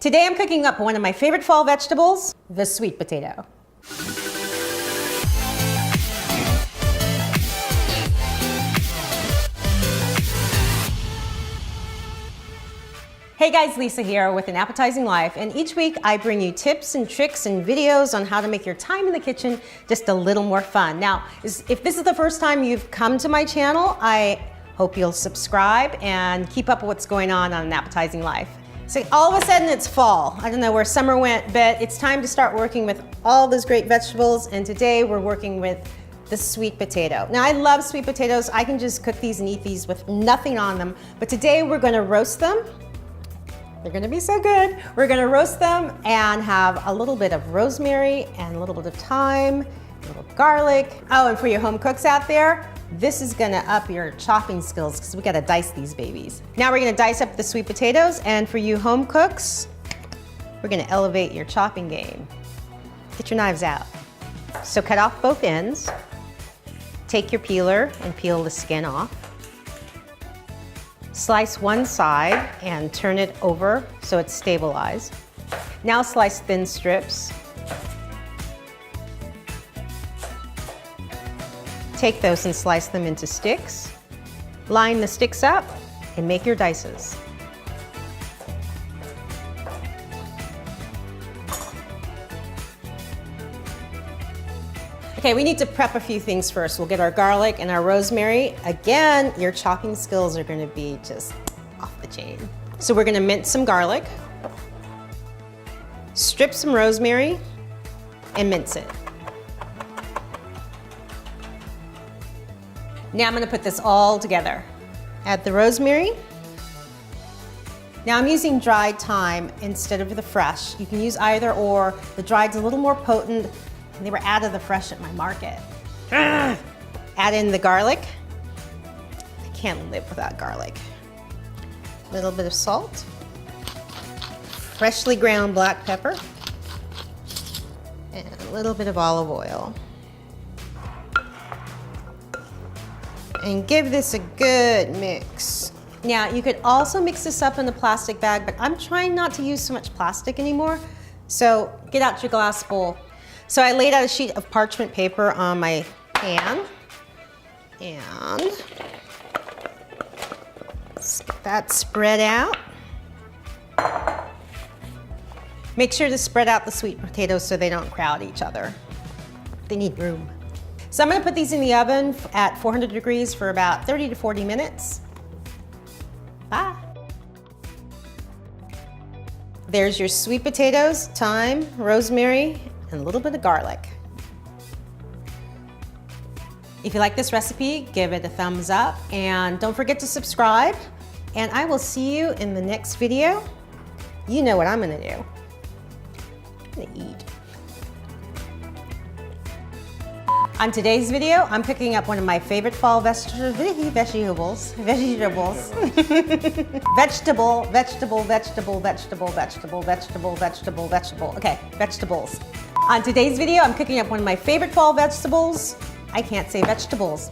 Today I'm cooking up one of my favorite fall vegetables, the sweet potato. Hey guys, Lisa here with An Appetizing Life, and each week I bring you tips and tricks and videos on how to make your time in the kitchen just a little more fun. Now, if this is the first time you've come to my channel, I hope you'll subscribe and keep up with what's going on An Appetizing Life. So all of a sudden it's fall. I don't know where summer went, but it's time to start working with all those great vegetables, and today we're working with the sweet potato. Now I love sweet potatoes. I can just cook these and eat these with nothing on them, but today we're gonna roast them. They're gonna be so good. We're gonna roast them and have a little bit of rosemary and a little bit of thyme, a little garlic. Oh, and for you home cooks out there, this is gonna up your chopping skills because we gotta dice these babies. Now we're gonna dice up the sweet potatoes, and for you home cooks, we're gonna elevate your chopping game. Get your knives out. So cut off both ends. Take your peeler and peel the skin off. Slice one side and turn it over so it's stabilized. Now slice thin strips. Take those and slice them into sticks. Line the sticks up and make your dices. Okay, we need to prep a few things first. We'll get our garlic and our rosemary. Again, your chopping skills are gonna be just off the chain. So we're gonna mince some garlic, strip some rosemary, and mince it. Now I'm gonna put this all together. Add the rosemary. Now I'm using dried thyme instead of the fresh. You can use either or. The dried's a little more potent. They were out of the fresh at my market. Add in the garlic. I can't live without garlic. A little bit of salt. Freshly ground black pepper. And a little bit of olive oil. And give this a good mix. Now you could also mix this up in a plastic bag, but I'm trying not to use so much plastic anymore. So get out your glass bowl. So I laid out a sheet of parchment paper on my pan, and get that spread out. Make sure to spread out the sweet potatoes so they don't crowd each other. They need room. So I'm gonna put these in the oven at 400 degrees for about 30 to 40 minutes. Bye. There's your sweet potatoes, thyme, rosemary, and a little bit of garlic. If you like this recipe, give it a thumbs up, and don't forget to subscribe, and I will see you in the next video. You know what I'm gonna do. I'm gonna eat. On today's video, I'm cooking up one of my favorite fall vegetables. Vegetable. Okay, vegetables. On today's video, I'm cooking up one of my favorite fall vegetables. I can't say vegetables.